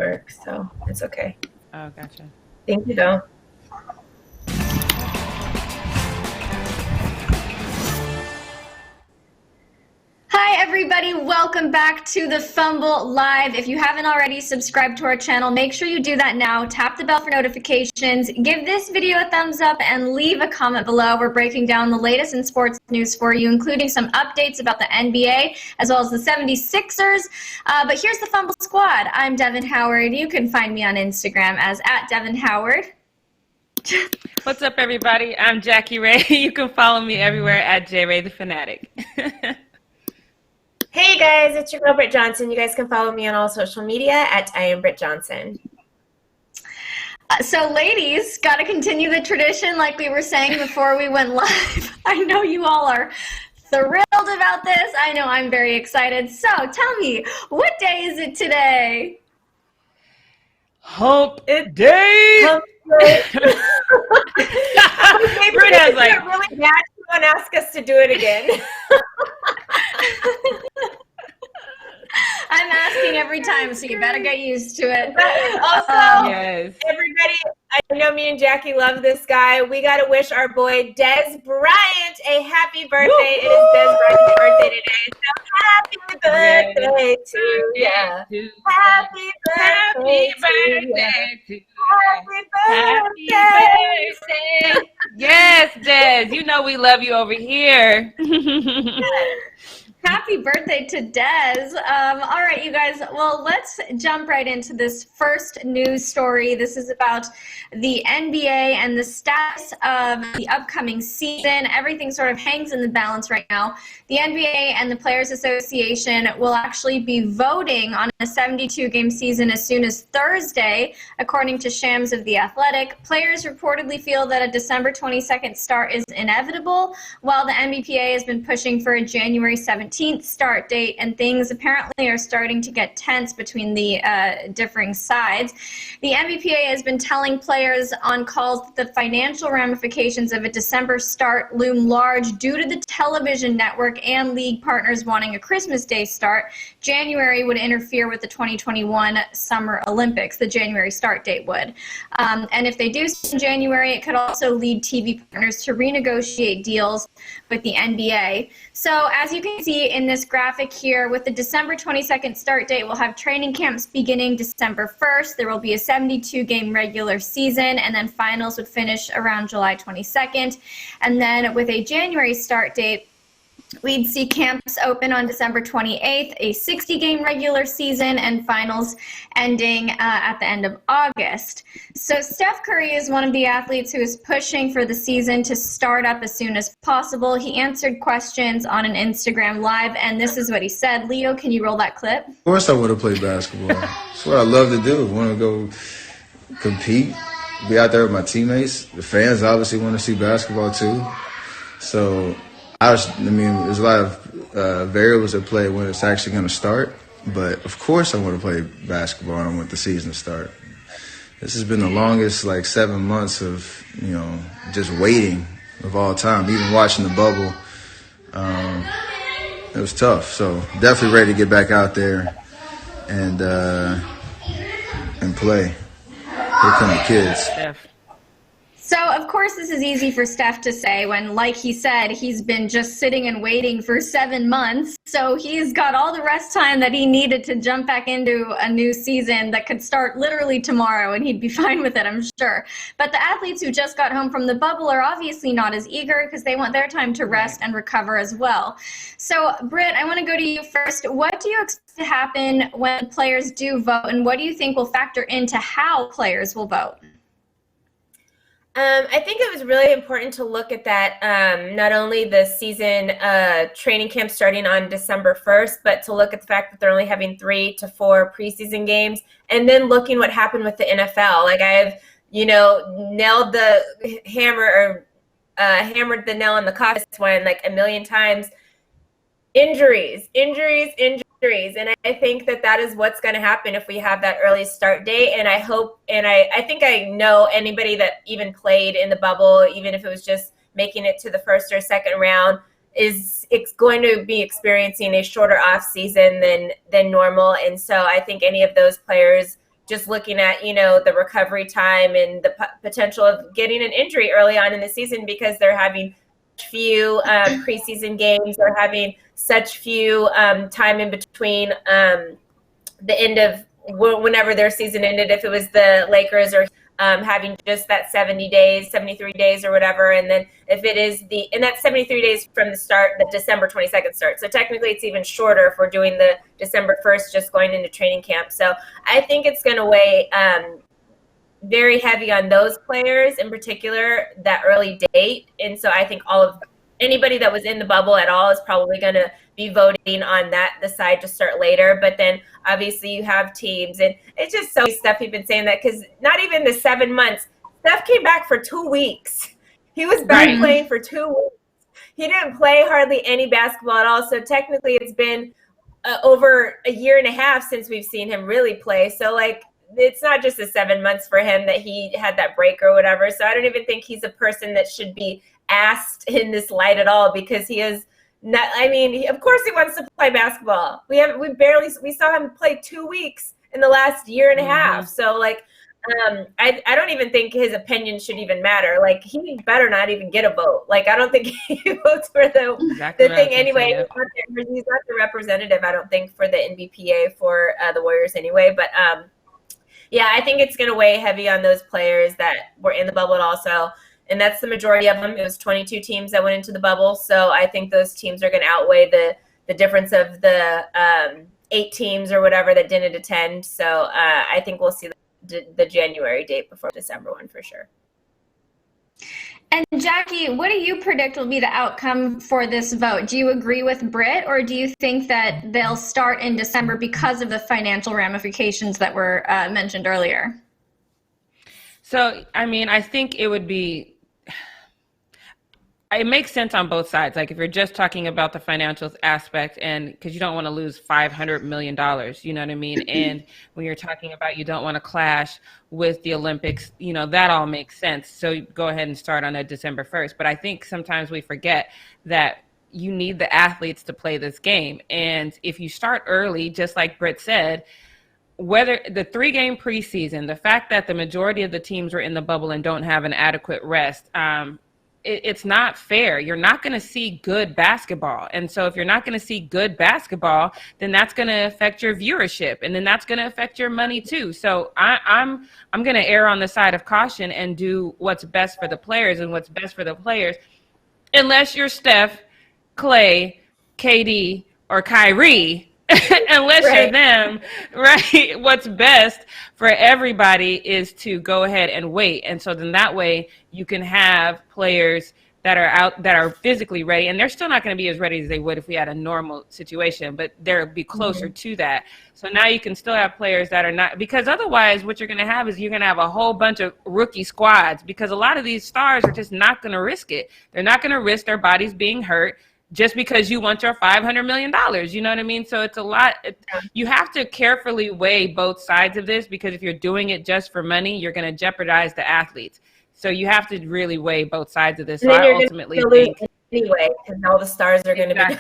work, so it's okay. Oh, gotcha. Thank you, though. Hi, everybody. Welcome back to the Fumble Live. If you haven't already subscribed to our channel, make sure you do that now. Tap the bell for notifications. Give this video a thumbs up and leave a comment below. We're breaking down the latest in sports news for you, including some updates about the NBA as well as the 76ers. But here's the Fumble Squad. I'm Devin Howard. You can find me on Instagram as @DevinHoward. What's up, everybody? I'm Jackie Ray. You can follow me everywhere at JRayTheFanatic. Hey guys, it's your girl Britt Johnson. You guys can follow me on all social media at I am Britt Johnson. So ladies, got to continue the tradition like we were saying before we went live. I know you all are thrilled about this. I know I'm very excited. So tell me, what day is it today? Hump Day! Hump Day. Britt has like really bad. Someone ask us to do it again. I'm asking every time, so you better get used to it. Also, yes. Everybody, I know me and Jackie love this guy. We got to wish our boy Des Bryant a happy birthday. Woo-hoo! It is Des Bryant's birthday today. So happy birthday to you. Happy birthday to you. Happy birthday. Yes, Des. You know we love you over here. Happy birthday to Des. All right, you guys. Well, let's jump right into this first news story. This is about the NBA and the status of the upcoming season. Everything sort of hangs in the balance right now. The NBA and the Players Association will actually be voting on a 72-game season as soon as Thursday, according to Shams of The Athletic. Players reportedly feel that a December 22nd start is inevitable, while the NBPA has been pushing for a January 17th start date, and things apparently are starting to get tense between the differing sides. The NBPA has been telling players on calls that the financial ramifications of a December start loom large due to the television network and league partners wanting a Christmas Day start. January would interfere with the 2021 Summer Olympics. The January start date would. And if they do in January, it could also lead TV partners to renegotiate deals with the NBA. So as you can see in this graphic here, with the December 22nd start date, we'll have training camps beginning December 1st. There will be a 72-game regular season, and then finals would finish around July 22nd. And then with a January start date, we'd see camps open on December 28th, a 60-game regular season, and finals ending at the end of August. So Steph Curry is one of the athletes who is pushing for the season to start up as soon as possible. He answered questions on an Instagram Live, and this is what he said. Leo, can you roll that clip? Of course I want to play basketball. That's what I love to do. I want to go compete, be out there with my teammates. The fans obviously want to see basketball too. So I mean, there's a lot of variables at play when it's actually going to start. But, of course, I want to play basketball and I want the season to start. This has been the longest, 7 months of, just waiting of all time. Even watching the bubble, it was tough. So, definitely ready to get back out there and play. Here come the kids. So, of course, this is easy for Steph to say when, like he said, he's been just sitting and waiting for 7 months. So he's got all the rest time that he needed to jump back into a new season that could start literally tomorrow, and he'd be fine with it, I'm sure. But the athletes who just got home from the bubble are obviously not as eager because they want their time to rest and recover as well. So, Britt, I want to go to you first. What do you expect to happen when players do vote, and what do you think will factor into how players will vote? I think it was really important to look at that, not only the season training camp starting on December 1st, but to look at the fact that they're only having 3 to 4 preseason games, and then looking what happened with the NFL. I've, nailed the hammer or hammered the nail on the coffin one a million times. Injuries. And I think that is what's going to happen if we have that early start date. And I hope, and I think I know anybody that even played in the bubble, even if it was just making it to the first or second round, it's going to be experiencing a shorter off season than normal. And so I think any of those players just looking at, the recovery time and the potential of getting an injury early on in the season because they're having few preseason games. They're having such few time in between the end of whenever their season ended, if it was the Lakers, or having just that 70 days, 73 days or whatever. And then if it is and that's 73 days from the start, the December 22nd start. So technically it's even shorter if we're doing the December 1st, just going into training camp. So I think it's going to weigh very heavy on those players, in particular, that early date. And so I think anybody that was in the bubble at all is probably going to be voting on the side to start later. But then obviously you have teams, and it's just so Steph, you've been saying that, because not even the 7 months, Steph came back for 2 weeks. He was back playing for 2 weeks. He didn't play hardly any basketball at all. So technically it's been over a year and a half since we've seen him really play. So it's not just the 7 months for him that he had that break or whatever. So I don't even think he's a person that should be asked in this light at all, because he is not. I mean, of course he wants to play basketball. We saw him play 2 weeks in the last year and a half. So I don't even think his opinion should even matter. He better not even get a vote. I don't think he votes for the thing anyway. He's not the representative, I don't think, for the NBPA for the Warriors anyway. But yeah, I think it's going to weigh heavy on those players that were in the bubble also. And that's the majority of them. It was 22 teams that went into the bubble. So I think those teams are going to outweigh the difference of the 8 teams or whatever that didn't attend. So I think we'll see the January date before December one for sure. And Jackie, what do you predict will be the outcome for this vote? Do you agree with Britt, or do you think that they'll start in December because of the financial ramifications that were mentioned earlier? So, I mean, I think it makes sense on both sides. If you're just talking about the financials aspect, and because you don't want to lose $500 million, you know what I mean? And when you're talking about you don't want to clash with the Olympics, that all makes sense. So go ahead and start on December 1st. But I think sometimes we forget that you need the athletes to play this game. And if you start early, just like Britt said, whether the 3-game preseason, the fact that the majority of the teams were in the bubble and don't have an adequate rest, it's not fair. You're not going to see good basketball. And so if you're not going to see good basketball, then that's going to affect your viewership, and then that's going to affect your money too. So I'm going to err on the side of caution and do what's best for the players. And what's best for the players, unless you're Steph, Clay, KD, or Kyrie, unless you're them, right? What's best for everybody is to go ahead and wait. And so then that way you can have players that are out, that are physically ready, and they're still not going to be as ready as they would if we had a normal situation, but they'll be closer to that. So now you can still have players that are not, because otherwise what you're going to have is you're going to have a whole bunch of rookie squads, because a lot of these stars are just not going to risk it. They're not going to risk their bodies being hurt just because you want your $500 million, you know what I mean? So it's a lot. You have to carefully weigh both sides of this, because if you're doing it just for money, you're going to jeopardize the athletes. So you have to really weigh both sides of this. So I ultimately think anyway, because all the stars are going to be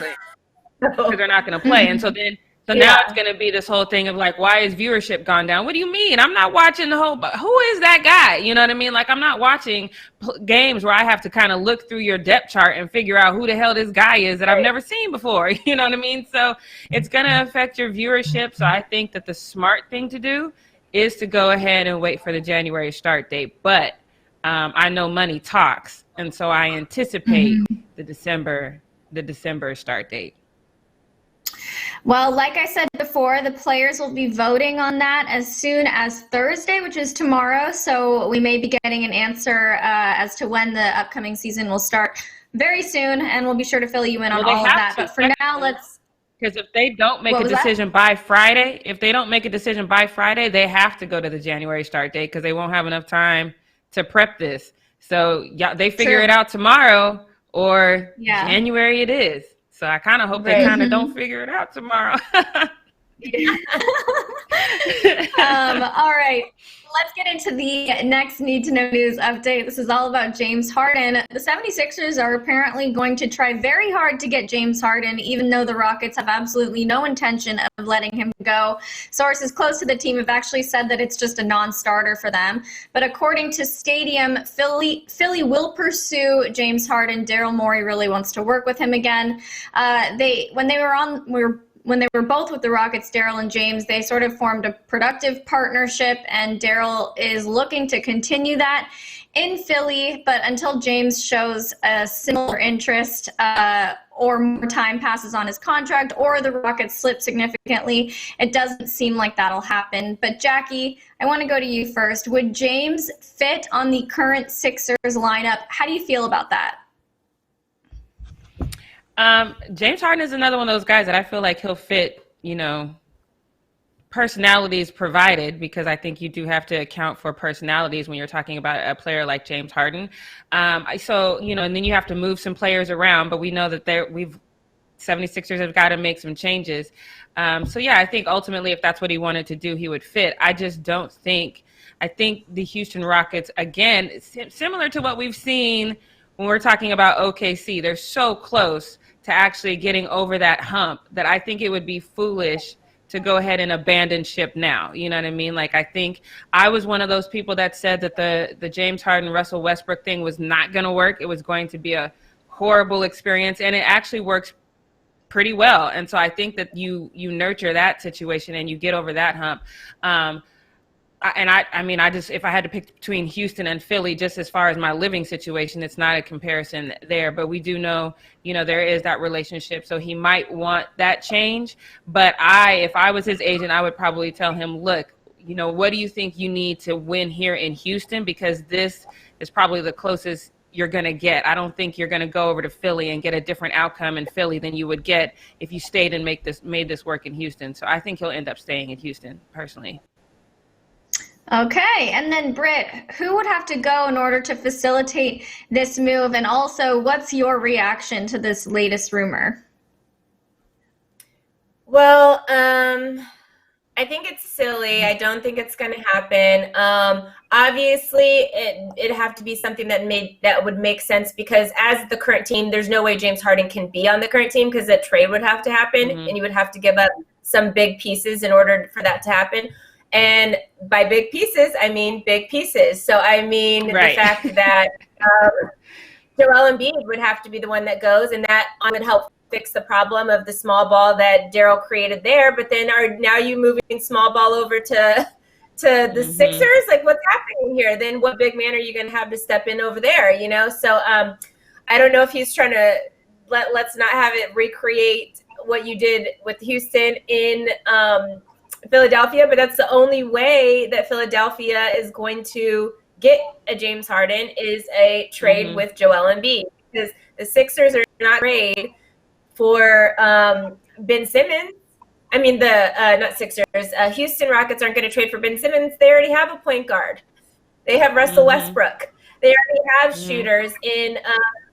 because they're not going to play. And so then now it's going to be this whole thing of why is viewership gone down? What do you mean? I'm not watching the whole, who is that guy? You know what I mean? I'm not watching games where I have to kind of look through your depth chart and figure out who the hell this guy is that I've never seen before. You know what I mean? So it's going to affect your viewership. So I think that the smart thing to do is to go ahead and wait for the January start date. But I know money talks. And so I anticipate the December start date. Well, like I said before, the players will be voting on that as soon as Thursday, which is tomorrow. So we may be getting an answer as to when the upcoming season will start very soon, and we'll be sure to fill you in on all of that. But for now, because if they don't make a decision by Friday, they have to go to the January start date, because they won't have enough time to prep this. So they figure it out tomorrow, or January it is. So I kind of hope they kind of don't figure it out tomorrow. All right. Let's get into the next Need to Know News update. This is all about James Harden. The 76ers are apparently going to try very hard to get James Harden, even though the Rockets have absolutely no intention of letting him go. Sources close to the team have actually said that it's just a non-starter for them. But according to Stadium, Philly will pursue James Harden. Daryl Morey really wants to work with him again. When they were both with the Rockets, Daryl and James, they sort of formed a productive partnership, and Daryl is looking to continue that in Philly. But until James shows a similar interest or more time passes on his contract or the Rockets slip significantly, it doesn't seem like that'll happen. But Jackie, I want to go to you first. Would James fit on the current Sixers lineup? How do you feel about that? James Harden is another one of those guys that I feel like he'll fit, personalities provided, because I think you do have to account for personalities when you're talking about a player like James Harden. And then you have to move some players around, but we know that 76ers have got to make some changes. I think ultimately if that's what he wanted to do, he would fit. I think the Houston Rockets, again, similar to what we've seen when we're talking about OKC, they're so close to actually getting over that hump that I think it would be foolish to go ahead and abandon ship now. You know what I mean? Like, I think I was one of those people that said that the James Harden, Russell Westbrook thing was not going to work. It was going to be a horrible experience, and it actually works pretty well. And so I think that you nurture that situation and you get over that hump. If I had to pick between Houston and Philly, just as far as my living situation, it's not a comparison there, but we do know, there is that relationship. So he might want that change. But if I was his agent, I would probably tell him, look, what do you think you need to win here in Houston? Because this is probably the closest you're going to get. I don't think you're going to go over to Philly and get a different outcome in Philly than you would get if you stayed and made this work in Houston. So I think he'll end up staying in Houston personally. Okay, and then Britt, who would have to go in order to facilitate this move? And also, what's your reaction to this latest rumor? Well, I think it's silly. I don't think it's going to happen. Obviously, it'd have to be something that would make sense, because as the current team, there's no way James Harden can be on the current team, because a trade would have to happen, and you would have to give up some big pieces in order for that to happen. And by big pieces, I mean big pieces. So I mean the fact that Joel Embiid would have to be the one that goes, and that would help fix the problem of the small ball that Daryl created there. But then now you moving small ball over to the Sixers? Like, what's happening here? Then what big man are you going to have to step in over there? So I don't know if he's trying to let's not have it recreate what you did with Houston in Philadelphia, but that's the only way that Philadelphia is going to get a James Harden is a trade with Joel Embiid, because the Sixers are not trade for Ben Simmons. I mean, not Sixers. Houston Rockets aren't going to trade for Ben Simmons. They already have a point guard. They have Russell Westbrook. They already have shooters in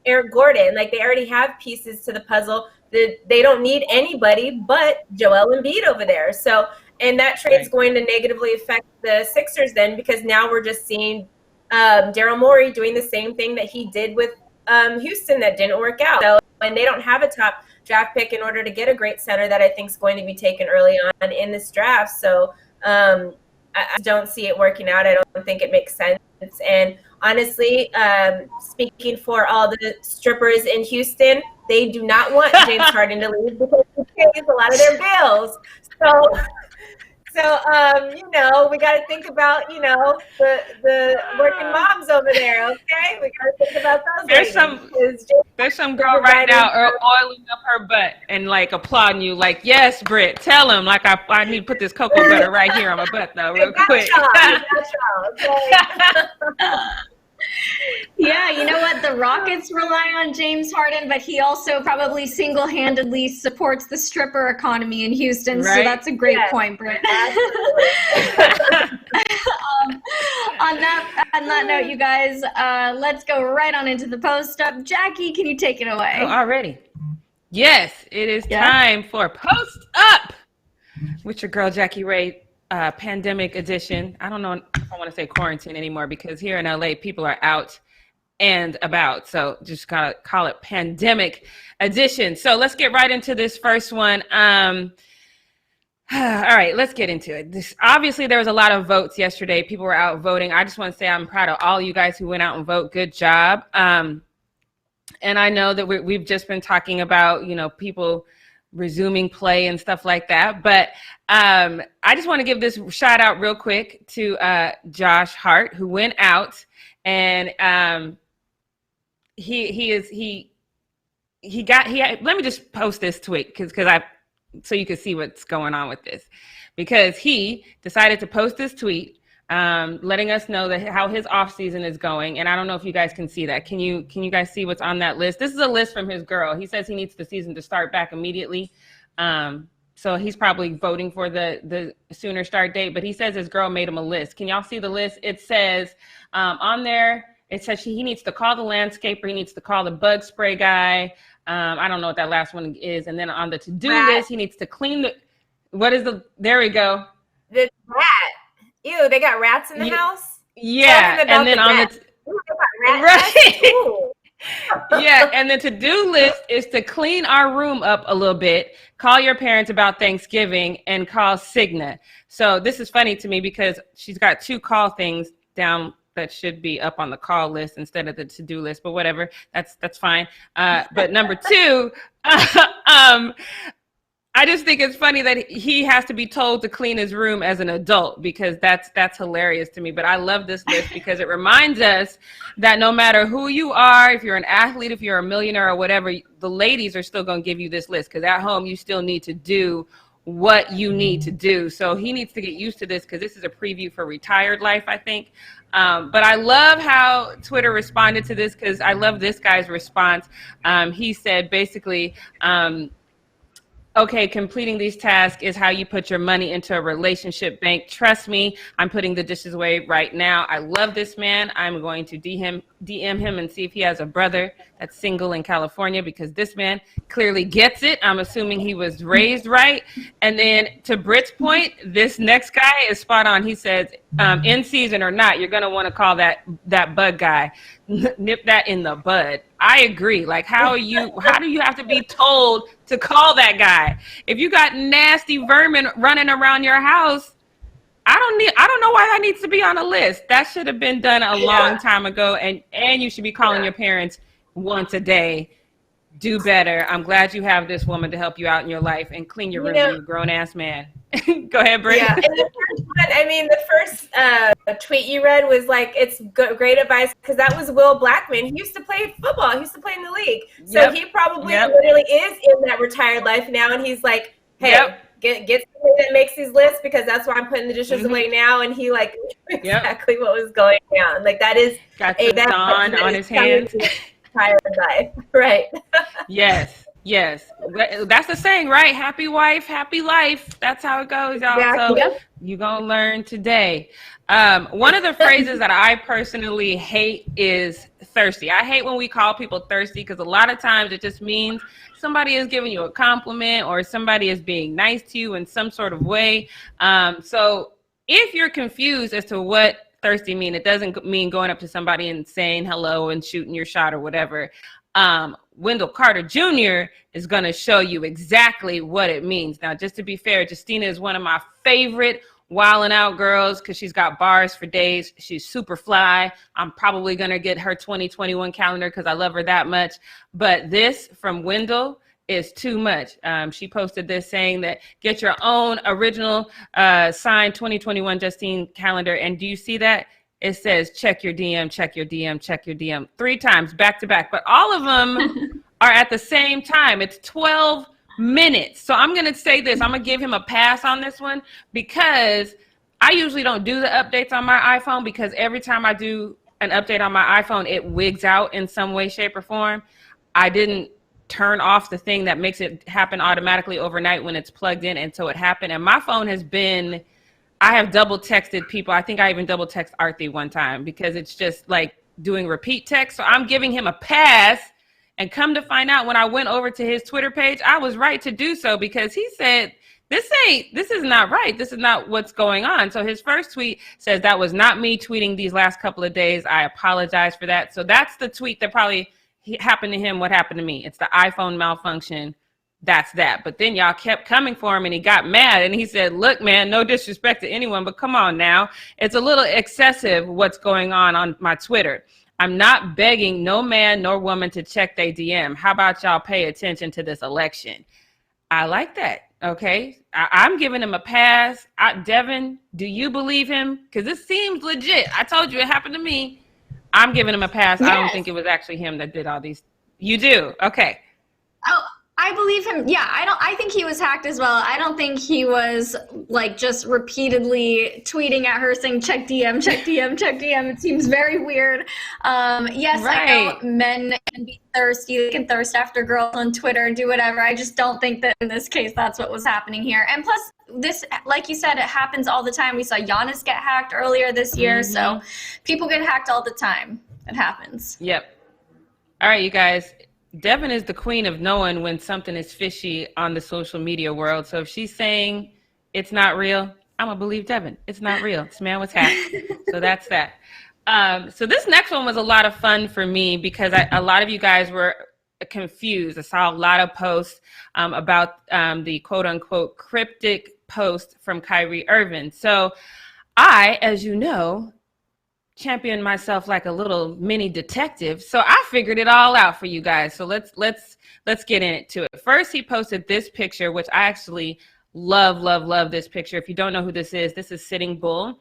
Eric Gordon. Like, they already have pieces to the puzzle. They don't need anybody but Joel Embiid over there. So. And that trade is going to negatively affect the Sixers then, because now we're just seeing Daryl Morey doing the same thing that he did with Houston that didn't work out. So, and they don't have a top draft pick in order to get a great center that I think is going to be taken early on in this draft. So I don't see it working out. I don't think it makes sense. And honestly, speaking for all the strippers in Houston, they do not want James Harden to leave because he pays a lot of their bills. So, we got to think about, the working moms over there, okay? We got to think about those. There's some girl right now oiling up her butt and, like, applauding you, like, yes, Britt, tell him, like, I need to put this cocoa butter right here on my butt, though, real quick. Yeah, you know what? The Rockets rely on James Harden, but he also probably single-handedly supports the stripper economy in Houston. Right? So that's a great point, Britt. On that note, you guys, let's go right on into the post-up. Jackie, can you take it away? Oh, already. Yes, it is time for Post Up with your girl, Jackie Ray. pandemic edition. I don't know if I want to say quarantine anymore because here in LA, people are out and about. So just gotta call it pandemic edition. So let's get right into this first one. All right, let's get into it. Obviously, there was a lot of votes yesterday. People were out voting. I just want to say I'm proud of all you guys who went out and vote. Good job. And I know that we've just been talking about, people resuming play and stuff like that. But I just want to give this shout out real quick to Josh Hart, who went out and let me just post this tweet so you can see what's going on with this, because he decided to post this tweet letting us know how his off season is going. And I don't know if you guys can see that. Can you guys see what's on that list? This is a list from his girl. He says he needs the season to start back immediately. So he's probably voting for the sooner start date, but he says his girl made him a list. Can y'all see the list? It says on there, it says he needs to call the landscaper. He needs to call the bug spray guy. I don't know what that last one is. And then on the to-do list, he needs to clean there we go. The rat. Ew, they got rats in the house? Yeah. And then on right. Yeah. And the to-do list is to clean our room up a little bit, call your parents about Thanksgiving, and call Cigna. So this is funny to me because she's got 2 call things down that should be up on the call list instead of the to-do list, but whatever, that's fine. But number 2, I just think it's funny that he has to be told to clean his room as an adult, because that's hilarious to me. But I love this list because it reminds us that no matter who you are, if you're an athlete, if you're a millionaire or whatever, the ladies are still going to give you this list, because at home you still need to do what you need to do. So he needs to get used to this, because this is a preview for retired life, I think. But I love how Twitter responded to this, because I love this guy's response. He said basically, okay, completing these tasks is how you put your money into a relationship bank. Trust me, I'm putting the dishes away right now. I love this man. I'm going to DM him and see if he has a brother that's single in California, because this man clearly gets it. I'm assuming he was raised right. And then to Britt's point, this next guy is spot on. He says, in season or not, you're going to want to call that bud guy. Nip that in the bud. I agree. Like, how do you have to be told to call that guy? If you got nasty vermin running around your house, I don't know why that needs to be on a list. That should have been done a long time ago. And you should be calling your parents once a day. Do better. I'm glad you have this woman to help you out in your life and clean your room, you grown ass man. Go ahead, Britt. Yeah, and the first tweet you read was like, it's great advice, because that was Will Blackman. He used to play football. He used to play in the league. So he probably literally is in that retired life now, and he's like, hey, get somebody that makes these lists, because that's why I'm putting the dishes away now. And he like exactly what was going on. Like, that is got the dawn on his hands. Retired life, right? Yes. That's the saying, right? Happy wife, happy life. That's how it goes, y'all. Exactly. So you're going to learn today. One of the phrases that I personally hate is thirsty. I hate when we call people thirsty, because a lot of times it just means somebody is giving you a compliment or somebody is being nice to you in some sort of way. So if you're confused as to what thirsty mean, it doesn't mean going up to somebody and saying hello and shooting your shot or whatever. Wendell Carter Jr. is going to show you exactly what it means. Now, just to be fair, Justina is one of my favorite wildin' out girls, because she's got bars for days. She's super fly. I'm probably going to get her 2021 calendar because I love her that much. But this from Wendell is too much. She posted this saying that get your own original signed 2021 Justine calendar. And do you see that? It says, check your DM, check your DM, check your DM 3 times back to back. But all of them are at the same time. It's 12 minutes. So I'm going to say this. I'm going to give him a pass on this one, because I usually don't do the updates on my iPhone, because every time I do an update on my iPhone, it wigs out in some way, shape, or form. I didn't turn off the thing that makes it happen automatically overnight when it's plugged in. And so it happened. And my phone has been... I have double texted people. I think I even double text Arthi one time, because it's just like doing repeat text. So I'm giving him a pass, and come to find out, when I went over to his Twitter page, I was right to do so, because he said this is not right. This is not what's going on. So his first tweet says, that was not me tweeting these last couple of days. I apologize for that. So that's the tweet that probably happened to him. What happened to me? It's the iPhone malfunction. That's that. But then y'all kept coming for him and he got mad and he said, look, man, no disrespect to anyone, but come on now. It's a little excessive what's going on my Twitter. I'm not begging no man nor woman to check their DM. How about y'all pay attention to this election? I like that. Okay. I'm giving him a pass. Devin, do you believe him? Because this seems legit. I told you it happened to me. I'm giving him a pass. Yes. I don't think it was actually him that did all these. You do? Okay. Oh, I believe him. Yeah, I think he was hacked as well. I don't think he was like just repeatedly tweeting at her saying, check DM, check DM, check DM. It seems very weird. Yes, right. I know men can be thirsty. They can thirst after girls on Twitter and do whatever. I just don't think that in this case, that's what was happening here. And plus this, like you said, it happens all the time. We saw Giannis get hacked earlier this year. Mm-hmm. So people get hacked all the time. It happens. Yep. All right, you guys. Devin is the queen of knowing when something is fishy on the social media world. So if she's saying it's not real, I'm going to believe Devin. It's not real. This man was hacked. So that's that. So this next one was a lot of fun for me because a lot of you guys were confused. I saw a lot of posts about the quote unquote cryptic post from Kyrie Irving. So I, as you know, champion myself like a little mini detective. So I figured it all out for you guys. So let's get into it. First, he posted this picture, which I actually love this picture. If you don't know who this is Sitting Bull.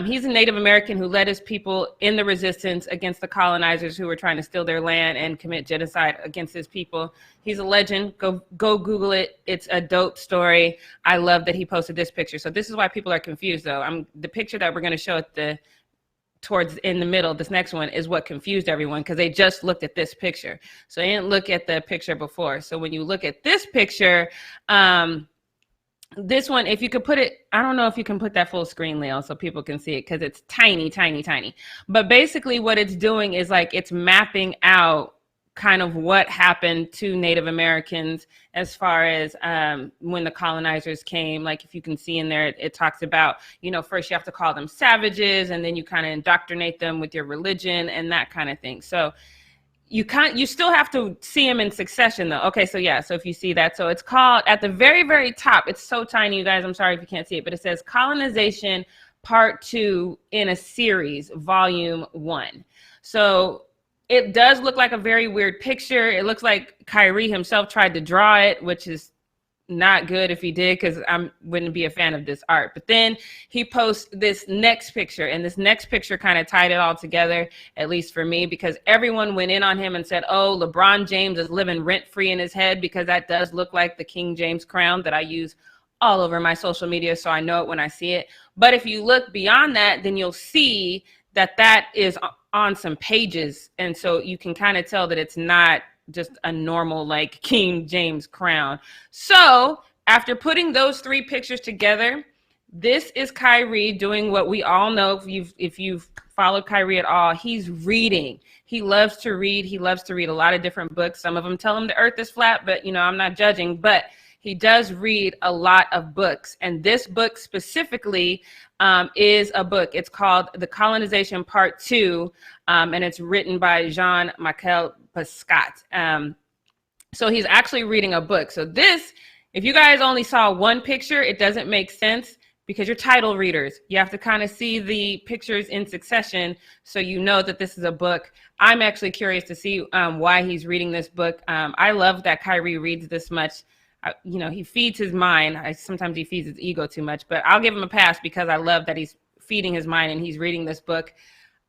He's a Native American who led his people in the resistance against the colonizers who were trying to steal their land and commit genocide against his people. He's a legend. Go Google it. It's a dope story. I love that he posted this picture. So this is why people are confused though. The picture that we're going to show at towards in the middle, this next one is what confused everyone because they just looked at this picture. So they didn't look at the picture before. So when you look at this picture, this one, if you could put it, I don't know if you can put that full screen, Leo, so people can see it because it's tiny. But basically what it's doing is like it's mapping out kind of what happened to Native Americans as far as when the colonizers came. Like if you can see in there, it talks about, first you have to call them savages and then you kind of indoctrinate them with your religion and that kind of thing. So you still have to see them in succession though. Okay, so yeah, so if you see that, so it's called at the very, very top, it's so tiny, you guys, I'm sorry if you can't see it, but it says Colonization Part 2 in a Series, Volume 1. So it does look like a very weird picture. It looks like Kyrie himself tried to draw it, which is not good if he did, because I wouldn't be a fan of this art. But then he posts this next picture, and this next picture kind of tied it all together, at least for me, because everyone went in on him and said, oh, LeBron James is living rent-free in his head, because that does look like the King James crown that I use all over my social media, so I know it when I see it. But if you look beyond that, then you'll see that that is on some pages, and so you can kind of tell that it's not just a normal like King James crown. So after putting those three pictures together, this is Kyrie doing what we all know. If you've followed Kyrie at all, he's reading. He loves to read. He loves to read a lot of different books. Some of them tell him the earth is flat, but I'm not judging, but he does read a lot of books. And this book specifically is a book. It's called The Colonization Part 2, and it's written by Jean-Michel Basquiat. So he's actually reading a book. So this, if you guys only saw one picture, it doesn't make sense because you're title readers. You have to kind of see the pictures in succession so you know that this is a book. I'm actually curious to see why he's reading this book. I love that Kyrie reads this much. He feeds his mind. Sometimes he feeds his ego too much, but I'll give him a pass because I love that he's feeding his mind and he's reading this book.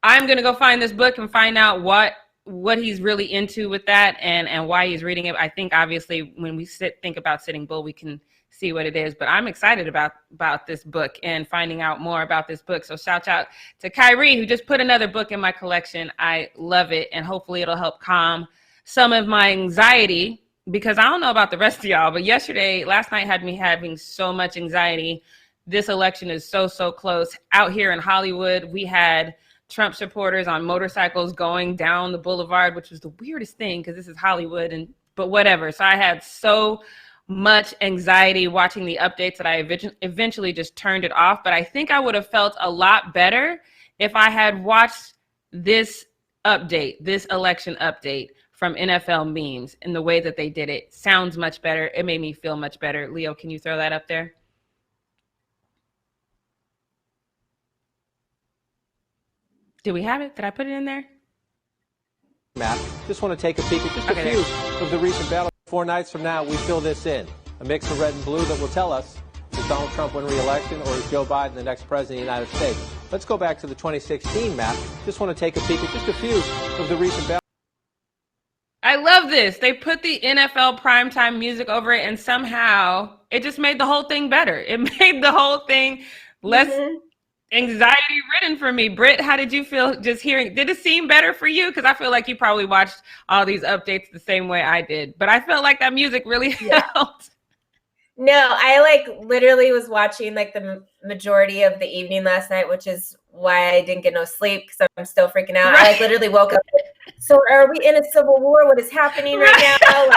I'm going to go find this book and find out what he's really into with that and why he's reading it. I think obviously when we think about Sitting Bull, we can see what it is, but I'm excited about this book and finding out more about this book. So shout out to Kyrie, who just put another book in my collection. I love it. And hopefully it'll help calm some of my anxiety, because I don't know about the rest of y'all, but last night had me having so much anxiety. This election is so close. Out here in Hollywood, we had Trump supporters on motorcycles going down the boulevard, which was the weirdest thing because this is Hollywood, but whatever. So I had so much anxiety watching the updates that I eventually just turned it off. But I think I would have felt a lot better if I had watched this election update from NFL memes and the way that they did it. Sounds much better. It made me feel much better. Leo, can you throw that up there? Do we have it? Did I put it in there? Matt, just want to take a peek at just a few of the recent battles. 4 nights from now, we fill this in. A mix of red and blue that will tell us, does Donald Trump win re-election or is Joe Biden the next president of the United States? Let's go back to the 2016 map. Just want to take a peek at just a few of the recent battles. I love this. They put the NFL primetime music over it, and somehow it just made the whole thing better. It made the whole thing less anxiety ridden for me. Britt, how did you feel just hearing? Did it seem better for you? Because I feel like you probably watched all these updates the same way I did, but I felt like that music really helped. No, I literally was watching the majority of the evening last night, which is why I didn't get no sleep because I'm still freaking out. Right. I literally woke up. So are we in a civil war? What is happening right now?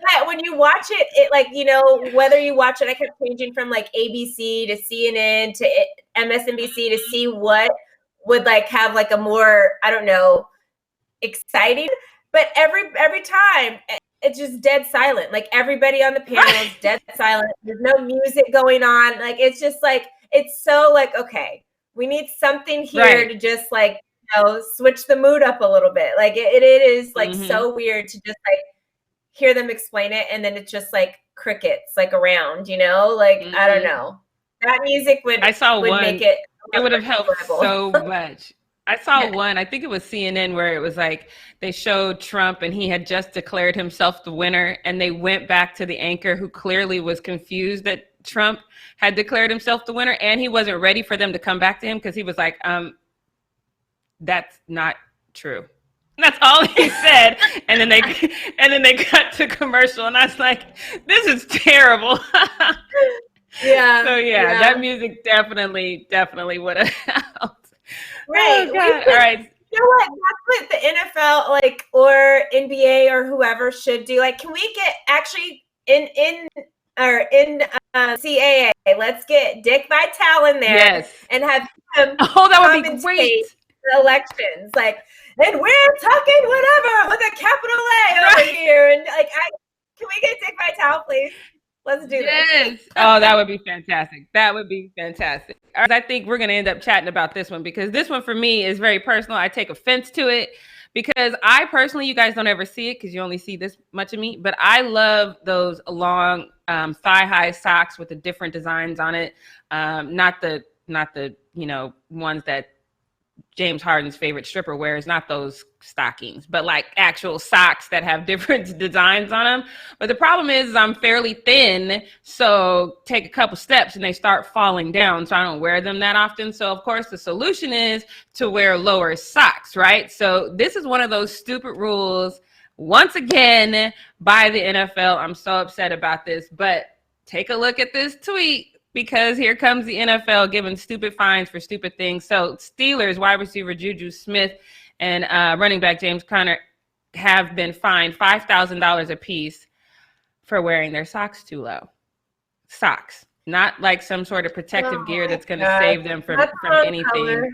But when you watch it, whether you watch it, I kept changing from ABC to CNN to MSNBC to see what would have a more, I don't know, exciting. But every time it's just dead silent. Everybody on the panel is dead silent. There's no music going on. It's just it's so okay, we need something here to just switch the mood up a little bit. It is so weird to just hear them explain it, and then it's just crickets around, I don't know. That music would make it. It would have helped so much. I saw one, I think it was CNN, where it was they showed Trump and he had just declared himself the winner, and they went back to the anchor who clearly was confused that Trump had declared himself the winner, and he wasn't ready for them to come back to him because he was that's not true. That's all he said. And then they cut to commercial, and I was like, this is terrible. Yeah. So that music definitely would have helped. Right. Oh, God. All right. You know what? That's what the NFL or NBA or whoever should do. Can we get actually in CAA? Let's get Dick Vitale in there and have him. Oh, that would be great. The elections, and we're talking whatever with a capital A over here, and can we get Dick Vitale, please? Let's do this. Oh, that would be fantastic. That would be fantastic. I think we're going to end up chatting about this one because this one for me is very personal. I take offense to it because I personally, you guys don't ever see it because you only see this much of me, but I love those long thigh-high socks with the different designs on it. Not the ones that James Harden's favorite stripper wears, not those stockings, but actual socks that have different designs on them. But the problem is I'm fairly thin, so take a couple steps and they start falling down, so I don't wear them that often. So of course the solution is to wear lower socks, right? So this is one of those stupid rules, once again, by the NFL. I'm so upset about this, but take a look at this tweet, because here comes the NFL giving stupid fines for stupid things. So Steelers wide receiver Juju Smith and running back James Conner have been fined $5,000 apiece for wearing their socks too low. Socks, not some sort of protective gear that's going to save them from anything. Color.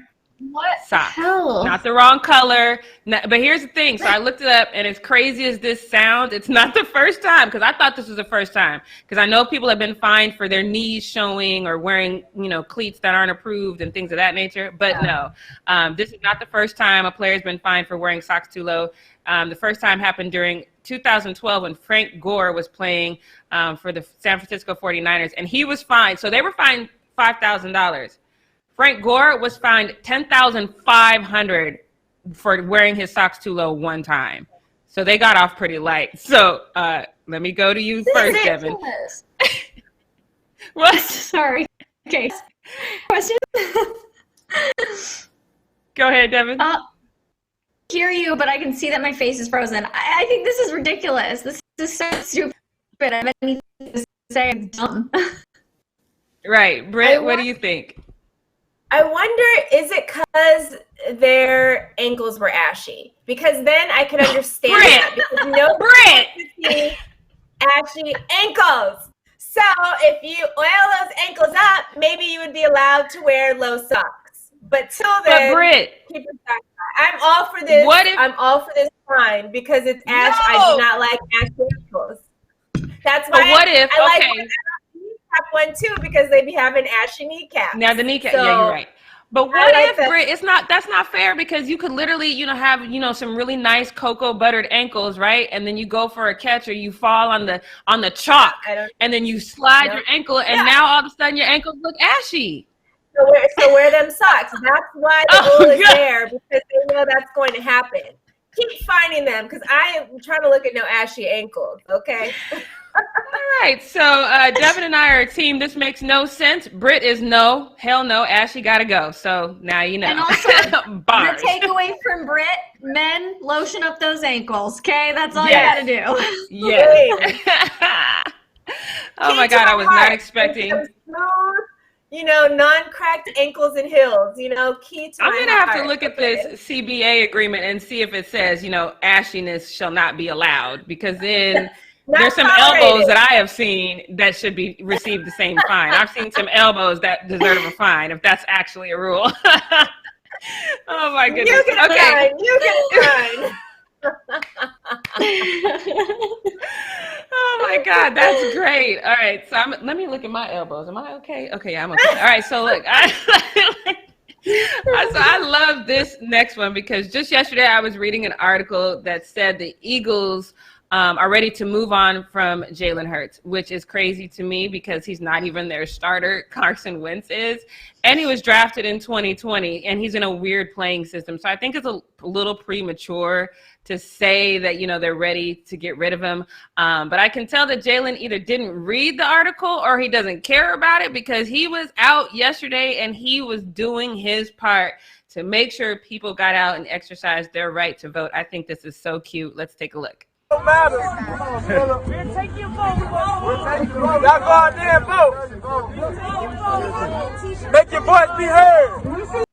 What socks. hell? Not the wrong color. But here's the thing. So I looked it up, and as crazy as this sounds, it's not the first time, because I thought this was the first time. Because I know people have been fined for their knees showing or wearing, cleats that aren't approved and things of that nature. But no, this is not the first time a player's been fined for wearing socks too low. The first time happened during 2012 when Frank Gore was playing for the San Francisco 49ers, and he was fined. So they were fined $5,000. Frank Gore was fined $10,500 for wearing his socks too low one time. So they got off pretty light. So let me go to you first, Devin. What? Sorry. Okay. Question? Go ahead, Devin. Hear you, but I can see that my face is frozen. I think this is ridiculous. This is so stupid. I have anything to say. It's dumb. Right. Britt, what do you think? I wonder, is it because their ankles were ashy? Because then I could understand that. Because Britt! ashy ankles. So if you oil those ankles up, maybe you would be allowed to wear low socks. But till then, Britt, keep it back. I'm all for this. I'm all for this fine because it's ash. No! I do not like ashy ankles. That's why I like kneecap one too, because they be having ashy kneecaps. Now the kneecap, yeah, you're right. But what if, Britt, that's not fair, because you could literally, have, some really nice cocoa buttered ankles, right? And then you go for a catch or you fall on the chalk and then you slide your ankle and now all of a sudden your ankles look ashy. So wear them socks. That's why the rule is there, because they know that's going to happen. Keep finding them, because I am trying to look at no ashy ankles, okay? All right, so Devin and I are a team. This makes no sense. Britt is no, hell no, Ashley gotta go. So now you know. And also, the takeaway from Britt, men, lotion up those ankles, okay? That's all you gotta do. Yeah. Oh my God, I was not expecting. Non-cracked ankles and heels, key to I'm going to have to look at this CBA agreement and see if it says, ashiness shall not be allowed, because then there's some elbows that I have seen that should be received the same fine. I've seen some elbows that deserve a fine, if that's actually a rule. Oh my goodness. You get a fine. Oh my God, that's great. All right, so let me look at my elbows. Am I okay? Okay, I'm okay. All right, so look, I love this next one, because just yesterday I was reading an article that said the Eagles are ready to move on from Jalen Hurts, which is crazy to me because he's not even their starter. Carson Wentz is, and he was drafted in 2020, and he's in a weird playing system. So I think it's a little premature to say that, they're ready to get rid of him. But I can tell that Jalen either didn't read the article or he doesn't care about it, because he was out yesterday and he was doing his part to make sure people got out and exercised their right to vote. I think this is so cute. Let's take a look. Don't matter. We'll take your vote. We'll take your vote. Y'all go out there and vote. Make your voice be heard.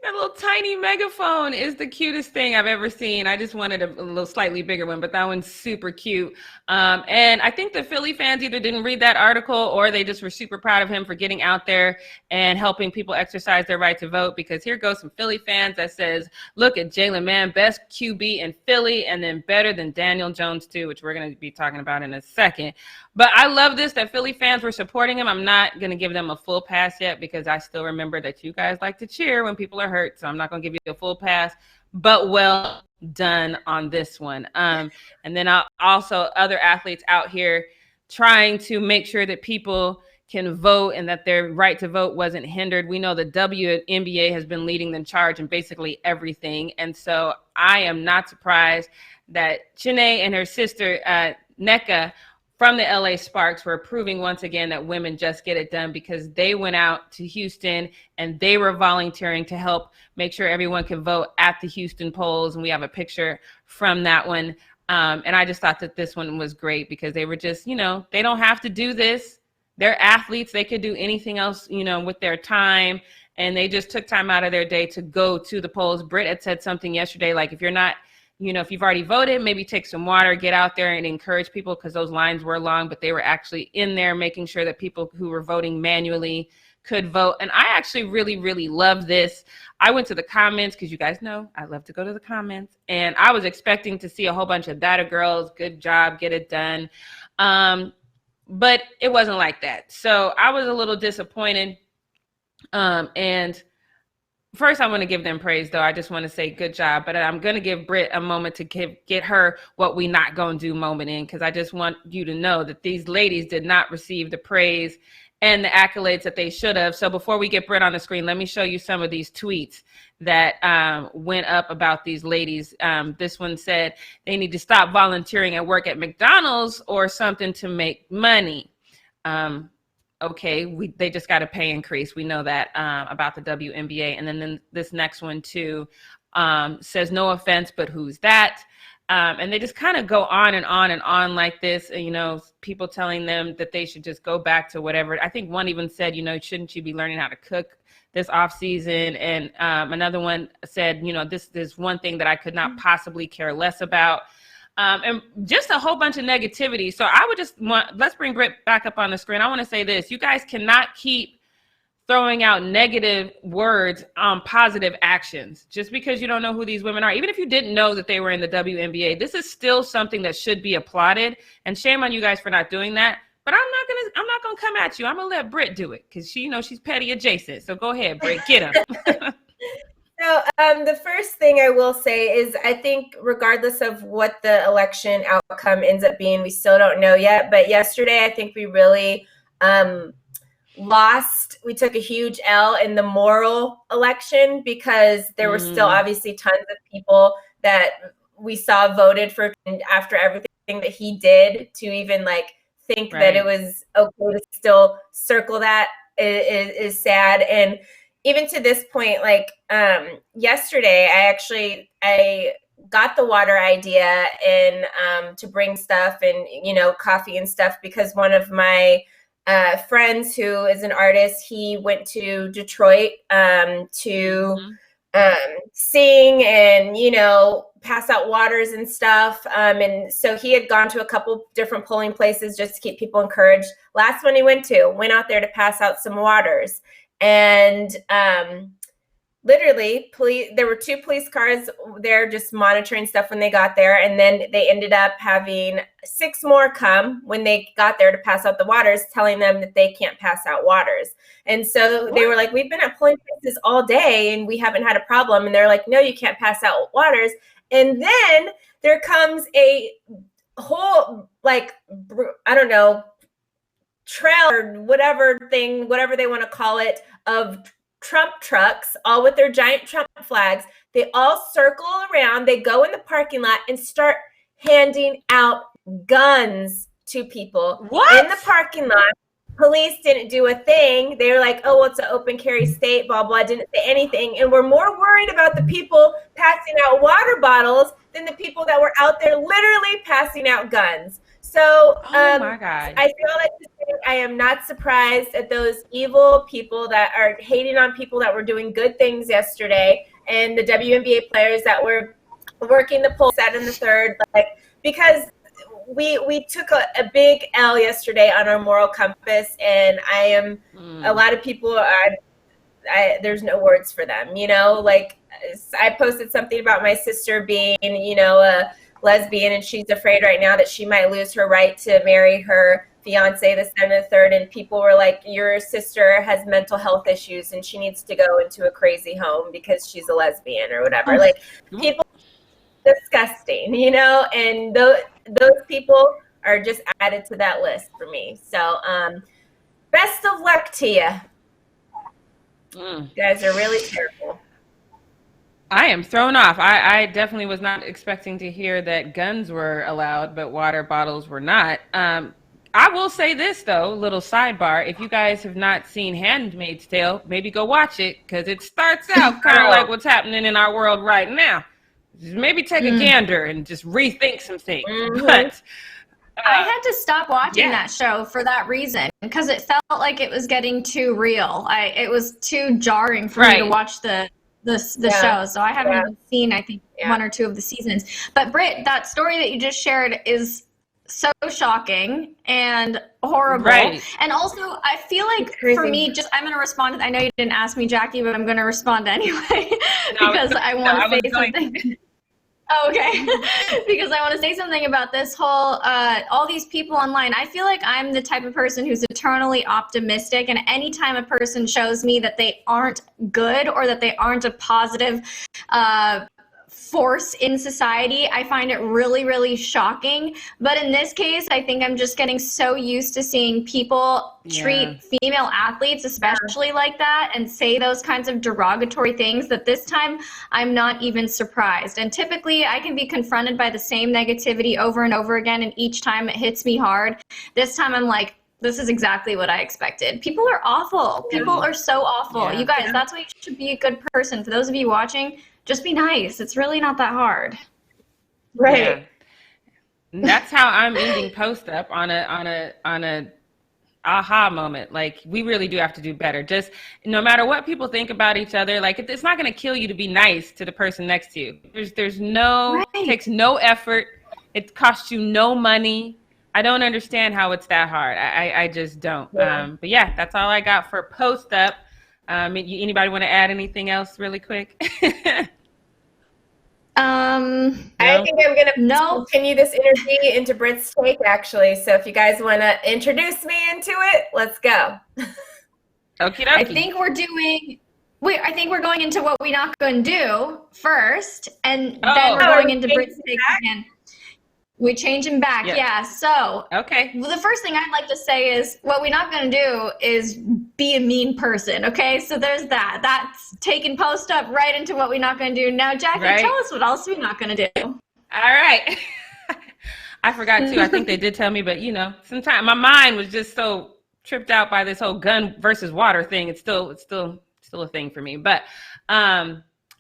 That little tiny megaphone is the cutest thing I've ever seen. I just wanted a little slightly bigger one, but that one's super cute. And I think the Philly fans either didn't read that article or they just were super proud of him for getting out there and helping people exercise their right to vote, because here goes some Philly fans that says, look at Jalen, man, best QB in Philly, and then better than Daniel Jones too, which we're going to be talking about in a second. But I love this, that Philly fans were supporting him. I'm not going to give them a full pass yet, because I still remember that you guys like to cheer when people are hurt. So I'm not going to give you a full pass, but well done on this one. And then also other athletes out here trying to make sure that people can vote and that their right to vote wasn't hindered. We know the WNBA has been leading the charge in basically everything. And so I am not surprised that Chiney and her sister, Nneka, from the LA Sparks were proving once again that women just get it done, because they went out to Houston and they were volunteering to help make sure everyone can vote at the Houston polls. And we have a picture from that one. And I just thought that this one was great, because they were just, they don't have to do this. They're athletes. They could do anything else, with their time. And they just took time out of their day to go to the polls. Britt had said something yesterday, like, if you're not, if you've already voted, maybe take some water, get out there and encourage people, because those lines were long, but they were actually in there making sure that people who were voting manually could vote. And I actually really, really love this. I went to the comments, because you guys know I love to go to the comments, and I was expecting to see a whole bunch of "that girls, good job, get it done." But it wasn't like that. So I was a little disappointed. And first, I want to give them praise, though. I just want to say good job. But I'm going to give Britt a moment to get her what we not going to do moment in, because I just want you to know that these ladies did not receive the praise and the accolades that they should have. So before we get Britt on the screen, let me show you some of these tweets that went up about these ladies. This one said they need to stop volunteering and work at McDonald's or something to make money. Okay, they just got a pay increase. We know that about the WNBA. And then this next one too says, no offense, but who's that? And they just kind of go on and on and on like this, people telling them that they should just go back to whatever. I think one even said, shouldn't you be learning how to cook this off season? And another one said, this is one thing that I could not possibly care less about. and just a whole bunch of negativity. So I would just let's bring Britt back up on the screen. I want to say this. You guys cannot keep throwing out negative words on positive actions just because you don't know who these women are. Even if you didn't know that they were in the WNBA, this is still something that should be applauded. And shame on you guys for not doing that. But I'm not gonna come at you. I'm gonna let Britt do it because she's petty adjacent. So go ahead, Britt, get him. So the first thing I will say is I think regardless of what the election outcome ends up being, we still don't know yet. But yesterday, I think we really lost. We took a huge L in the moral election because there were still obviously tons of people that we saw voted for after everything that he did to even like think that it was okay to still circle that is sad. And even to this point, like yesterday, I got the water idea and to bring stuff and, coffee and stuff because one of my friends who is an artist, he went to Detroit to sing and, pass out waters and stuff. And so he had gone to a couple different polling places just to keep people encouraged. Last one he went out there to pass out some waters. And literally, there were 2 police cars there just monitoring stuff when they got there. And then they ended up having 6 more come when they got there to pass out the waters, telling them that they can't pass out waters. And so they were like, we've been at polling places all day and we haven't had a problem. And they're like, no, you can't pass out waters. And then there comes a whole, like, I don't know, trail or whatever they want to call it, of Trump trucks, all with their giant Trump flags. They all circle around. They go in the parking lot and start handing out guns to people in the parking lot. Police didn't do a thing. They were like, oh, well, it's an open carry state, blah, blah, didn't say anything. And we're more worried about the people passing out water bottles than the people that were out there literally passing out guns. So oh my God. I feel like I am not surprised at those evil people that are hating on people that were doing good things yesterday and the WNBA players that were working the polls out in the third, because we took a big L yesterday on our moral compass, and I am a lot of people there's no words for them, I posted something about my sister being, a lesbian, and she's afraid right now that she might lose her right to marry her fiance the 7th, 3rd, and people were like, your sister has mental health issues and she needs to go into a crazy home because she's a lesbian or whatever. Like, people are disgusting, and those people are just added to that list for me. So best of luck to you. You guys are really terrible. I am thrown off. I definitely was not expecting to hear that guns were allowed, but water bottles were not. I will say this, though, little sidebar. If you guys have not seen Handmaid's Tale, maybe go watch it, because it starts out kind of like what's happening in our world right now. Just maybe take a gander and just rethink some things. But I had to stop watching that show for that reason, because it felt like it was getting too real. It was too jarring for me to watch the show, so I haven't even seen, I think, 1 or 2 of the seasons. But Britt, that story that you just shared is so shocking and horrible. Right. And also, I feel like for me, I'm going to respond. I know you didn't ask me, Jackie, but I'm going to respond anyway because I want to say something. Oh, okay. Because I want to say something about this whole, all these people online. I feel like I'm the type of person who's eternally optimistic, and anytime a person shows me that they aren't good or that they aren't a positive force in society, I find it really, really shocking. But in this case, I think I'm just getting so used to seeing people treat female athletes, especially like that, and say those kinds of derogatory things, that this time I'm not even surprised. And typically I can be confronted by the same negativity over and over again, and each time it hits me hard. This time I'm like, this is exactly what I expected. People are awful. People are so awful. You guys, that's why you should be a good person. For those of you watching, just be nice. It's really not that hard. Right. Yeah. That's how I'm ending post up on a aha moment. Like, we really do have to do better. Just no matter what people think about each other, like, it's not going to kill you to be nice to the person next to you. There's no, takes no effort. It costs you no money. I don't understand how it's that hard. I just don't. Yeah. But yeah, that's all I got for post up. Anybody want to add anything else really quick? I think I'm going to continue this interview into Britt's take, actually. So if you guys want to introduce me into it, let's go. Okie dokie. I think we're going into what we not going to do first, and then we're going into Britt's take again. We change him back, yeah. So, okay. Well, the first thing I'd like to say is what we're not going to do is be a mean person, okay? So there's that. That's taking post up right into what we're not going to do. Now, Jackie, tell us what else we're not going to do. All right. I forgot too. I think they did tell me, but sometimes my mind was just so tripped out by this whole gun versus water thing. It's still a thing for me, but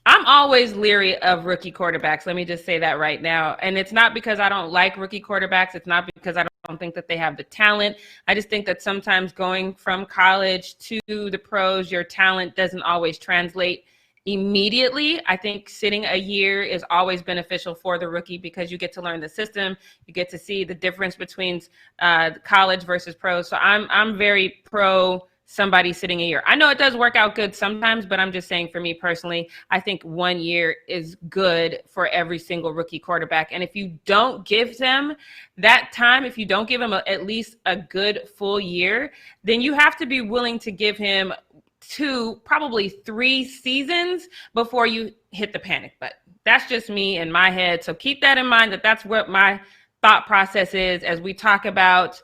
I'm always leery of rookie quarterbacks. Let me just say that right now. And it's not because I don't like rookie quarterbacks. It's not because I don't think that they have the talent. I just think that sometimes going from college to the pros, your talent doesn't always translate immediately. I think sitting a year is always beneficial for the rookie because you get to learn the system. You get to see the difference between college versus pros. So I'm very pro somebody sitting a year. I know it does work out good sometimes, but I'm just saying for me personally, I think 1 year is good for every single rookie quarterback. And if you don't give them that time, if you don't give him at least a good full year, then you have to be willing to give him 2, probably 3 seasons before you hit the panic button. That's just me in my head. So keep that in mind, that's what my thought process is as we talk about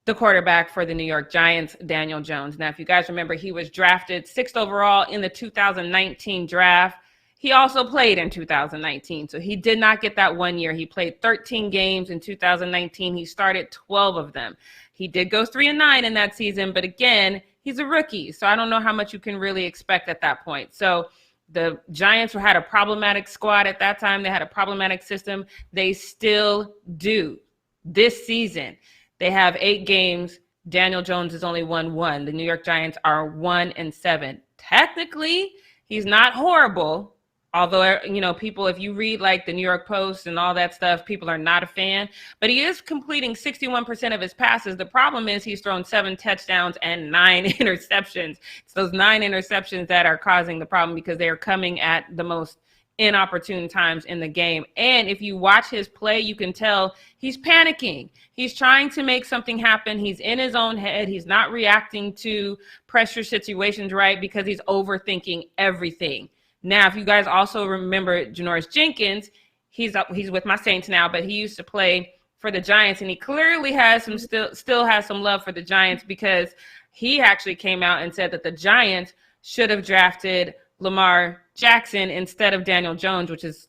the quarterback for the New York Giants, Daniel Jones. Now, if you guys remember, he was drafted 6th overall in the 2019 draft. He also played in 2019, so he did not get that 1 year. He played 13 games in 2019. He started 12 of them. He did go 3-9 in that season, but again, he's a rookie, so I don't know how much you can really expect at that point. So the Giants had a problematic squad at that time. They had a problematic system. They still do this season. They have 8 games. Daniel Jones has only won 1. The New York Giants are 1-7. Technically, he's not horrible. Although, people, if you read like the New York Post and all that stuff, people are not a fan. But he is completing 61% of his passes. The problem is he's thrown 7 touchdowns and 9 interceptions. It's those 9 interceptions that are causing the problem because they are coming at the most inopportune times in the game. And if you watch his play, you can tell he's panicking. He's trying to make something happen. He's in his own head. He's not reacting to pressure situations right because he's overthinking everything. Now, if you guys also remember Janoris Jenkins, he's with my Saints now, but he used to play for the Giants, and he clearly has still has some love for the Giants because he actually came out and said that the Giants should have drafted Lamar Jackson instead of Daniel Jones, which is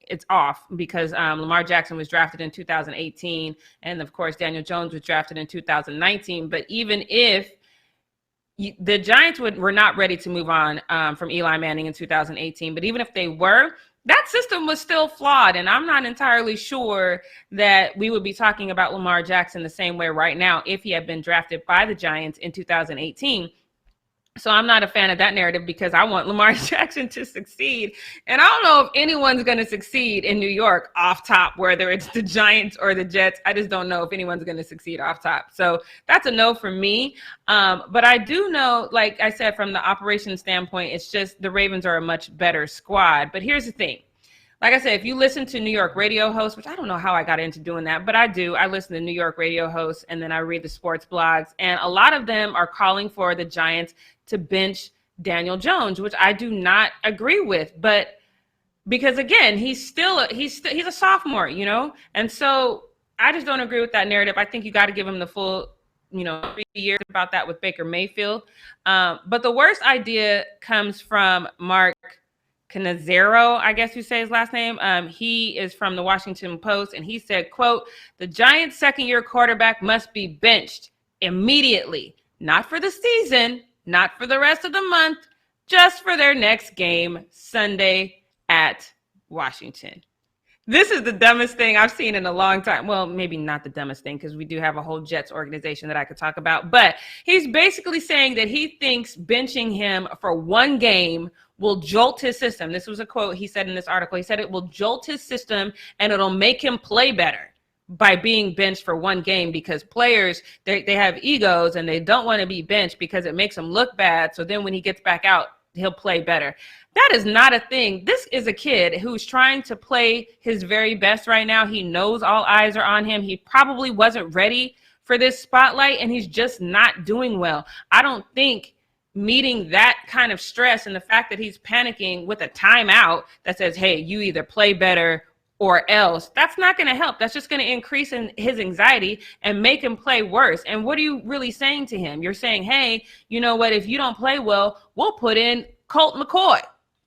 it's off because Lamar Jackson was drafted in 2018, and of course Daniel Jones was drafted in 2019. But even if the Giants were not ready to move on from Eli Manning in 2018, but even if they were, that system was still flawed, and I'm not entirely sure that we would be talking about Lamar Jackson the same way right now if he had been drafted by the Giants in 2018. So I'm not a fan of that narrative because I want Lamar Jackson to succeed. And I don't know if anyone's going to succeed in New York off top, whether it's the Giants or the Jets. I just don't know if anyone's going to succeed off top. So that's a no for me. But I do know, like I said, from the operations standpoint, it's just the Ravens are a much better squad. But here's the thing. Like I said, if you listen to New York radio hosts, which I don't know how I got into doing that, but I do. I listen to New York radio hosts, and then I read the sports blogs. And a lot of them are calling for the Giants to bench Daniel Jones, which I do not agree with. But because, again, he's a sophomore, And so I just don't agree with that narrative. I think you got to give him the full, 3 years about that with Baker Mayfield. But the worst idea comes from Mark Cannizzaro, I guess you say his last name. He is from the Washington Post, and he said, quote, "The Giants' second-year quarterback must be benched immediately, not for the season, not for the rest of the month, just for their next game Sunday at Washington." This is the dumbest thing I've seen in a long time. Well, maybe not the dumbest thing because we do have a whole Jets organization that I could talk about. But he's basically saying that he thinks benching him for one game will jolt his system. This was a quote he said in this article. He said it will jolt his system and it'll make him play better by being benched for one game, because players, they have egos and they don't want to be benched because it makes them look bad. So then when he gets back out, he'll play better. That is not a thing. This is a kid who's trying to play his very best right now. He knows all eyes are on him. He probably wasn't ready for this spotlight, and he's just not doing well. I don't think meeting that kind of stress and the fact that he's panicking with a timeout that says, hey, you either play better or else, that's not going to help. That's just going to increase in his anxiety and make him play worse. And what are you really saying to him? You're saying, hey, you know what? If you don't play well, we'll put in Colt McCoy.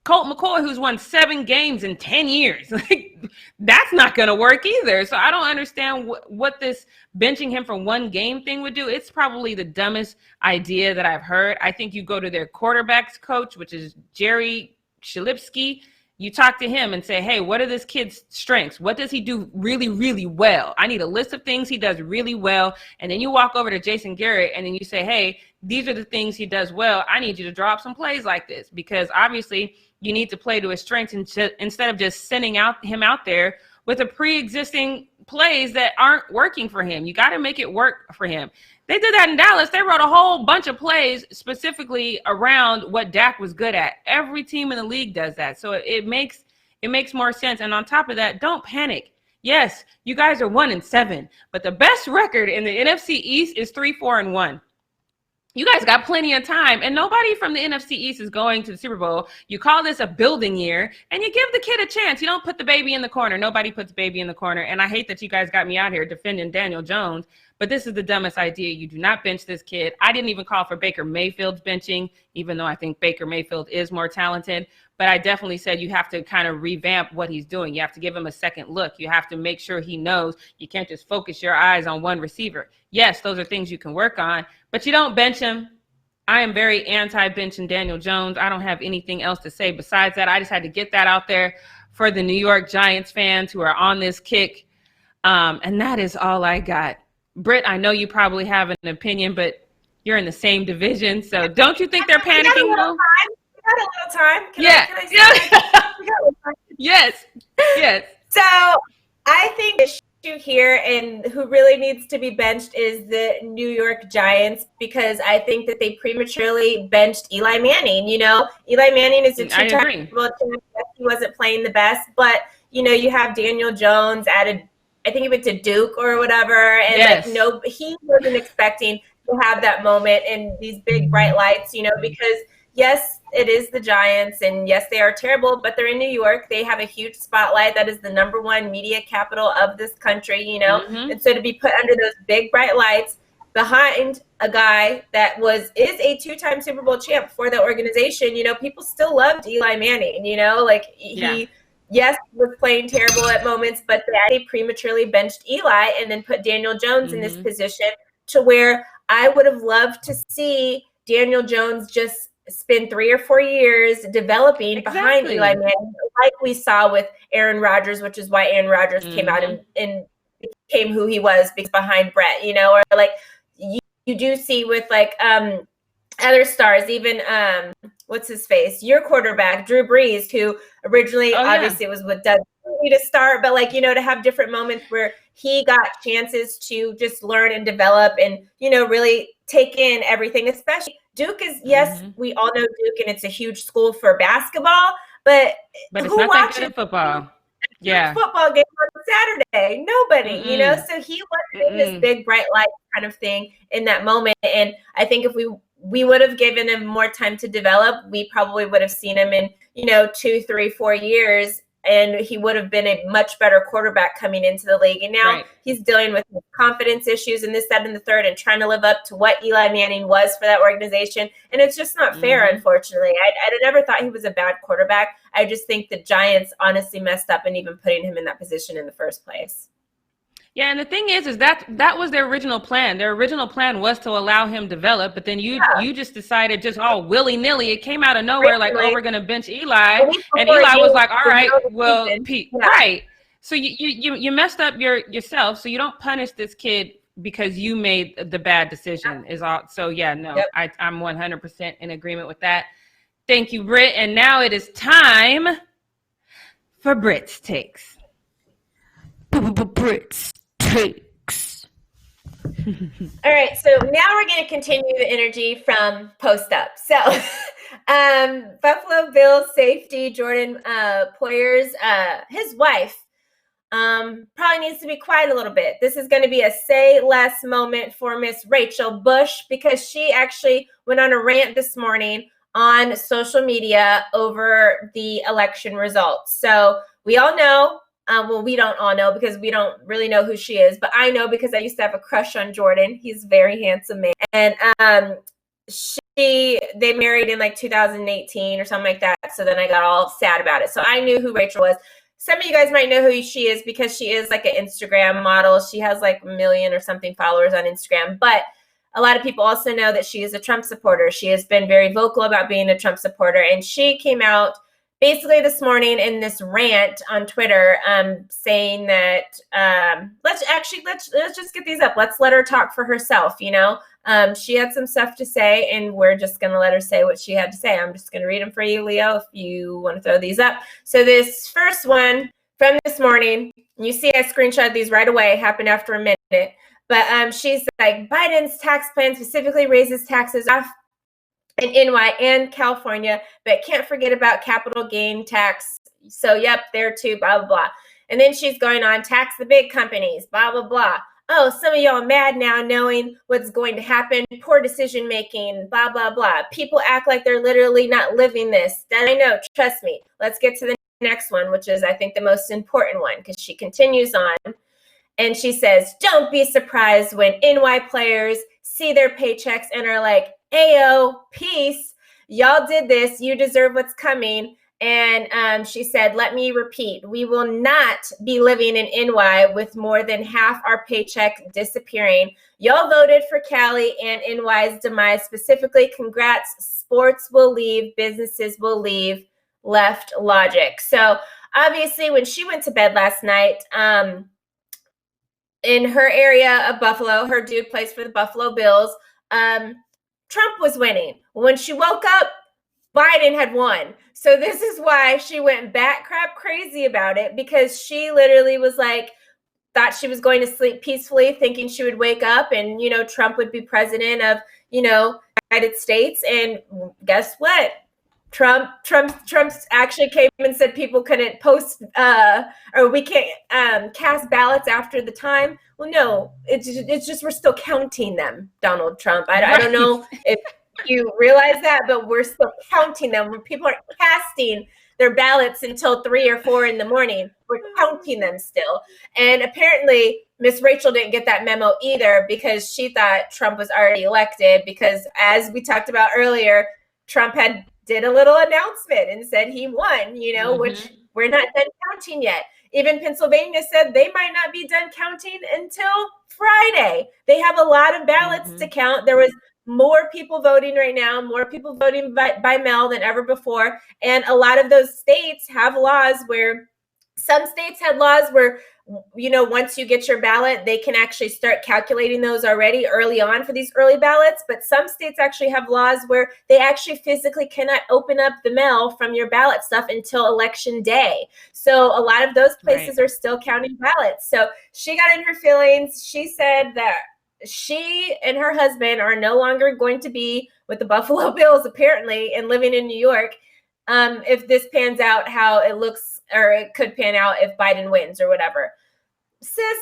Colt McCoy, who's won 7 games in 10 years. Like, that's not going to work either. So I don't understand what this benching him for one game thing would do. It's probably the dumbest idea that I've heard. I think you go to their quarterbacks coach, which is Jerry Shilipsky. You talk to him and say, hey, what are this kid's strengths? What does he do really, really well? I need a list of things he does really well. And then you walk over to Jason Garrett and then you say, hey, these are the things he does well. I need you to draw up some plays like this, because obviously you need to play to his strengths instead of just sending him out there with a pre-existing plays that aren't working for him. You got to make it work for him. They did that in Dallas. They wrote a whole bunch of plays specifically around what Dak was good at. Every team in the league does that. So it makes more sense. And on top of that, don't panic. Yes, you guys are 1-7, but the best record in the NFC East is 3-4-1. You guys got plenty of time, and nobody from the NFC East is going to the Super Bowl. You call this a building year, and you give the kid a chance. You don't put the baby in the corner. Nobody puts baby in the corner. And I hate that you guys got me out here defending Daniel Jones, but this is the dumbest idea. You do not bench this kid. I didn't even call for Baker Mayfield's benching, even though I think Baker Mayfield is more talented. But I definitely said you have to kind of revamp what he's doing. You have to give him a second look. You have to make sure he knows. You can't just focus your eyes on one receiver. Yes, those are things you can work on, but you don't bench him. I am very anti-benching Daniel Jones. I don't have anything else to say besides that. I just had to get that out there for the New York Giants fans who are on this kick. And that is all I got. Britt, I know you probably have an opinion, but you're in the same division. So don't you think they're panicking? We got a little time. Yeah. Yes. So I think the issue here and who really needs to be benched is the New York Giants, because I think that they prematurely benched Eli Manning. You know, Eli Manning is a two-time Super Bowl champion. He wasn't playing the best, but you know, you have Daniel Jones added. I think he went to Duke or whatever, and yes. He wasn't expecting to have that moment and these big bright lights. You know, because yes, it is the Giants, and yes, they are terrible, but they're in New York. They have a huge spotlight. That is the #1 media capital of this country, you know. Mm-hmm. And so to be put under those big bright lights behind a guy that is a 2-time Super Bowl champ for the organization, you know, people still loved Eli Manning, you know, like he was playing terrible at moments, but they prematurely benched Eli and then put Daniel Jones in this position, to where I would have loved to see Daniel Jones just spend 3 or 4 years developing behind Eli Manning, like we saw with Aaron Rodgers, which is why Aaron Rodgers came out and became who he was, because behind Brett, you know, or like you do see with like other stars, even what's his face, your quarterback, Drew Brees, who originally obviously was with Doug to start, but like, you know, to have different moments where he got chances to just learn and develop and, you know, really take in everything. Especially Duke is, yes, we all know Duke, and it's a huge school for basketball, but it's not that good at football. Yeah, football game on Saturday, nobody, you know. So he wasn't in this big bright light kind of thing in that moment, and I think if we would have given him more time to develop, we probably would have seen him in, you know, 2, 3, 4 years, and he would have been a much better quarterback coming into the league. And now he's dealing with confidence issues and this, that, and the third, and trying to live up to what Eli Manning was for that organization. And it's just not fair, unfortunately. I never thought he was a bad quarterback. I just think the Giants honestly messed up in even putting him in that position in the first place. Yeah, and the thing is that was their original plan. Their original plan was to allow him develop, but then you just decided just all willy-nilly. It came out of nowhere, like, oh, we're going to bench Eli. And Eli was like, all right, well, Pete, right. So you messed up yourself, so you don't punish this kid because you made the bad decision is all. So, yeah, no, I'm 100% in agreement with that. Thank you, Britt. And now it is time for Britt's takes. Britt's takes. All right, so now we're going to continue the energy from post up. So, Buffalo Bills safety Jordan Poyer's his wife probably needs to be quiet a little bit. This is going to be a say less moment for Miss Rachel Bush, because she actually went on a rant this morning on social media over the election results. So we all know, well, we don't all know because we don't really know who she is, but I know because I used to have a crush on Jordan. He's a very handsome man. And they married in like 2018 or something like that. So then I got all sad about it. So I knew who Rachel was. Some of you guys might know who she is because she is like an Instagram model. She has like 1 million or something followers on Instagram. But a lot of people also know that she is a Trump supporter. She has been very vocal about being a Trump supporter. And she came out basically this morning in this rant on Twitter saying that let's just get these up. Let's let her talk for herself, you know. She had some stuff to say, and we're just going to let her say what she had to say. I'm just going to read them for you, Leo, if you want to throw these up. So this first one from this morning, you see I screenshot these right away, happened after a minute. But she's like, Biden's tax plan specifically raises taxes off in NY and California, but can't forget about capital gain tax. So, yep, there too, blah, blah, blah. And then she's going on, tax the big companies, blah, blah, blah. Oh, some of y'all mad now knowing what's going to happen, poor decision making, blah, blah, blah. People act like they're literally not living this. That I know, trust me. Let's get to the next one, which is, I think, the most important one, because she continues on. And she says, don't be surprised when NY players see their paychecks and are like, ayo, peace. Y'all did this. You deserve what's coming. And she said, let me repeat, we will not be living in NY with more than half our paycheck disappearing. Y'all voted for Cali and NY's demise specifically. Congrats. Sports will leave. Businesses will leave. Left logic. So obviously when she went to bed last night, in her area of Buffalo, her dude plays for the Buffalo Bills. Trump was winning. When she woke up, Biden had won. So this is why she went bat crap crazy about it, because she literally was like, thought she was going to sleep peacefully, thinking she would wake up and, you know, Trump would be president of, you know, United States. And guess what? Trump actually came and said people couldn't post or we can't cast ballots after the time. Well, no, it's just we're still counting them, Donald Trump. I don't know if you realize that, but we're still counting them. When people aren't casting their ballots until 3 or 4 in the morning, we're counting them still. And apparently Miss Rachel didn't get that memo either, because she thought Trump was already elected, because as we talked about earlier, Trump did a little announcement and said he won, you know, which we're not done counting yet. Even Pennsylvania said they might not be done counting until Friday. They have a lot of ballots to count. There was more people voting right now, more people voting by mail than ever before. And a lot of those states have laws where some states had laws where, you know, once you get your ballot, they can actually start calculating those already early on for these early ballots. But some states actually have laws where they actually physically cannot open up the mail from your ballot stuff until election day. So a lot of those places are still counting ballots. So she got in her feelings. She said that she and her husband are no longer going to be with the Buffalo Bills, apparently, and living in New York, if this pans out how it looks, or it could pan out if Biden wins or whatever. Sis,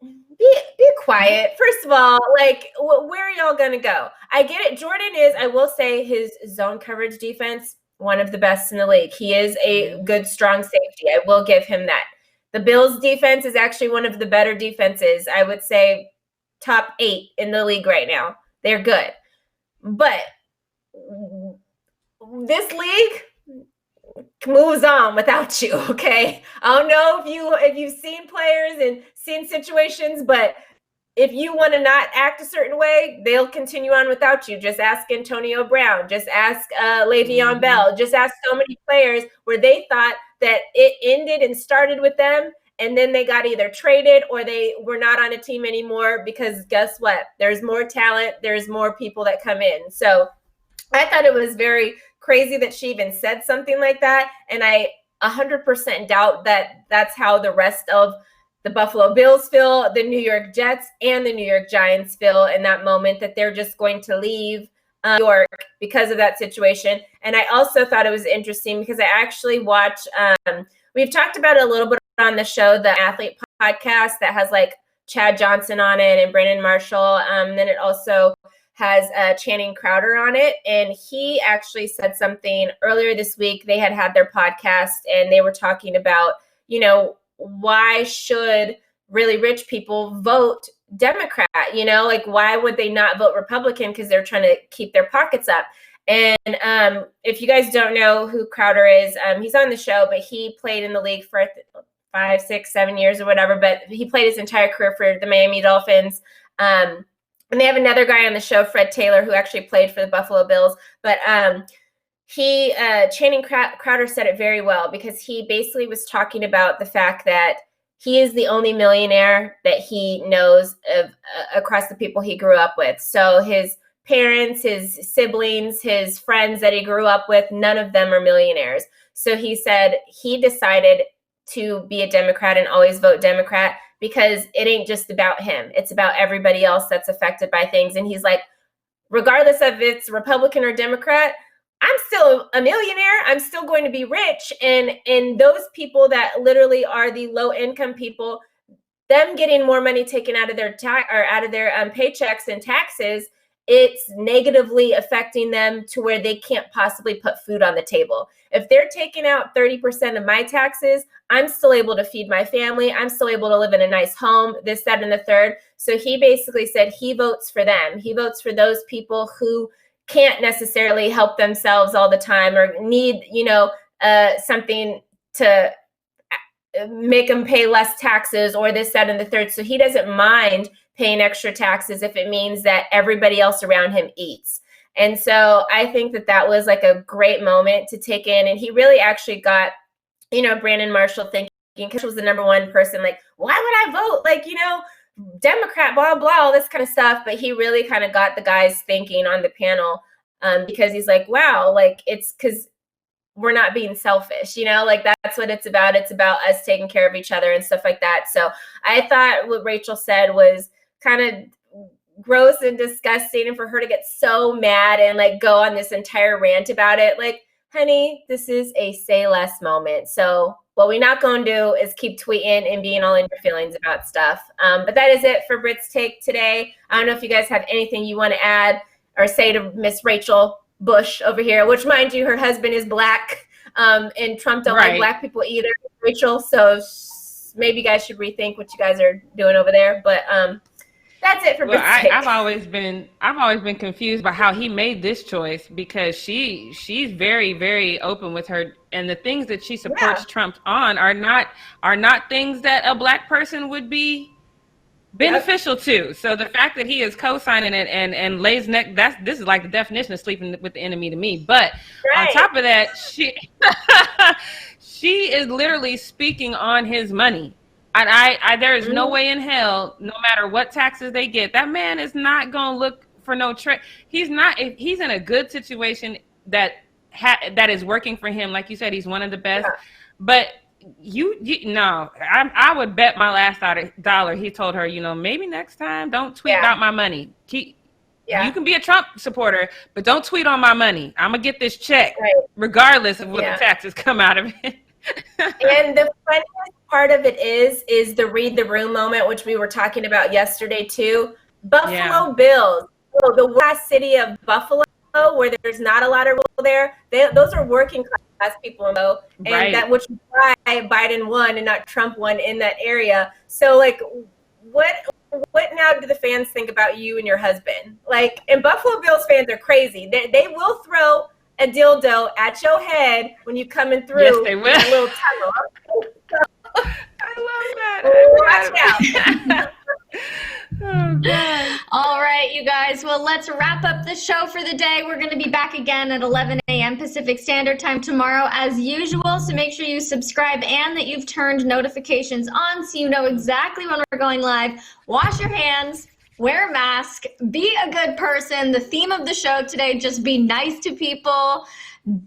be quiet. First of all, like, where are y'all going to go? I get it. Jordan is, I will say, his zone coverage defense, one of the best in the league. He is a good, strong safety. I will give him that. The Bills defense is actually one of the better defenses. I would say top 8 in the league right now. They're good. But this league moves on without you, okay? I don't know if you've seen players and seen situations, but if you want to not act a certain way, they'll continue on without you. Just ask Antonio Brown. Just ask Le'Veon Bell. Just ask so many players where they thought that it ended and started with them, and then they got either traded or they were not on a team anymore, because guess what? There's more talent. There's more people that come in. So I thought it was very crazy that she even said something like that. And I 100% doubt that that's how the rest of the Buffalo Bills feel, the New York Jets, and the New York Giants feel in that moment, that they're just going to leave New York because of that situation. And I also thought it was interesting because I actually watch, we've talked about it a little bit on the show, the Athlete Podcast that has like Chad Johnson on it and Brandon Marshall. Then it also has Channing Crowder on it. And he actually said something earlier this week. They had their podcast and they were talking about, you know, why should really rich people vote Democrat? You know, like why would they not vote Republican? Because they're trying to keep their pockets up. And if you guys don't know who Crowder is, he's on the show, but he played in the league for 5, 6, 7 years or whatever. But he played his entire career for the Miami Dolphins. And they have another guy on the show, Fred Taylor, who actually played for the Buffalo Bills. But Channing Crowder said it very well, because he basically was talking about the fact that he is the only millionaire that he knows of across the people he grew up with. So his parents, his siblings, his friends that he grew up with, none of them are millionaires. So he said he decided to be a Democrat and always vote Democrat because it ain't just about him. It's about everybody else that's affected by things. And he's like, regardless of if it's Republican or Democrat, I'm still a millionaire. I'm still going to be rich. And those people that literally are the low income people, them getting more money taken out of their paychecks and taxes, it's negatively affecting them to where they can't possibly put food on the table. If they're taking out 30% of my taxes, I'm still able to feed my family. I'm still able to live in a nice home, this, that, and the third. So he basically said he votes for them. He votes for those people who can't necessarily help themselves all the time or need, something to make them pay less taxes or this, that, and the third. So he doesn't mind paying extra taxes if it means that everybody else around him eats. And so I think that was like a great moment to take in. And he really actually got, Brandon Marshall thinking, because he was the number one person, like, why would I vote? Like, Democrat, blah, blah, all this kind of stuff. But he really kind of got the guys thinking on the panel because he's like, wow, like it's because we're not being selfish, like that's what it's about. It's about us taking care of each other and stuff like that. So I thought what Rachel said was kind of gross and disgusting. And for her to get so mad and like go on this entire rant about it, like, honey, this is a say less moment. So what we not going to do is keep tweeting and being all in your feelings about stuff. But that is it for Britt's take today. I don't know if you guys have anything you want to add or say to Miss Rachel Bush over here, which, mind you, her husband is black, and Trump don't like black people either, Rachel. So maybe you guys should rethink what you guys are doing over there. But that's it for Britt's take. I've always been confused by how he made this choice, because she's very, very open with her, and the things that she supports Trump on are not things that a black person would be beneficial to. So the fact that he is co-signing it and lays neck, this is like the definition of sleeping with the enemy to me. But on top of that, she is literally speaking on his money. And there is no way in hell, no matter what taxes they get, that man is not going to look for no trick. He's not. If he's in a good situation that is working for him, like you said, he's one of the best. But no, I would bet my last dollar. He told her, maybe next time don't tweet about my money. You can be a Trump supporter, but don't tweet on my money. I'm gonna get this check regardless of what the taxes come out of it. And the funniest part of it is the read the room moment, which we were talking about yesterday too. Buffalo Bills, the last city of Buffalo, where there's not a lot of people there. Those are working class people, and that which is why Biden won and not Trump won in that area. So, like, what now do the fans think about you and your husband? Like, and Buffalo Bills fans are crazy. They will throw a dildo at your head when you coming through. Yes, they will. A little tunnel. I love that. Watch out. Oh, God. All right, you guys. Well, let's wrap up the show for the day. We're going to be back again at 11 a.m. Pacific Standard Time tomorrow as usual. So make sure you subscribe and that you've turned notifications on so you know exactly when we're going live. Wash your hands. Wear a mask. Be a good person. The theme of the show today, just be nice to people.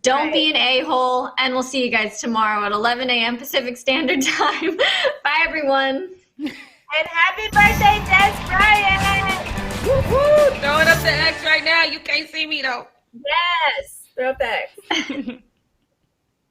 Don't be an a-hole, and we'll see you guys tomorrow at 11 a.m. Pacific Standard Time. Bye, everyone. And happy birthday, Des Bryant! Woo-hoo! Throwing up the X right now. You can't see me though. Yes, throw up the X.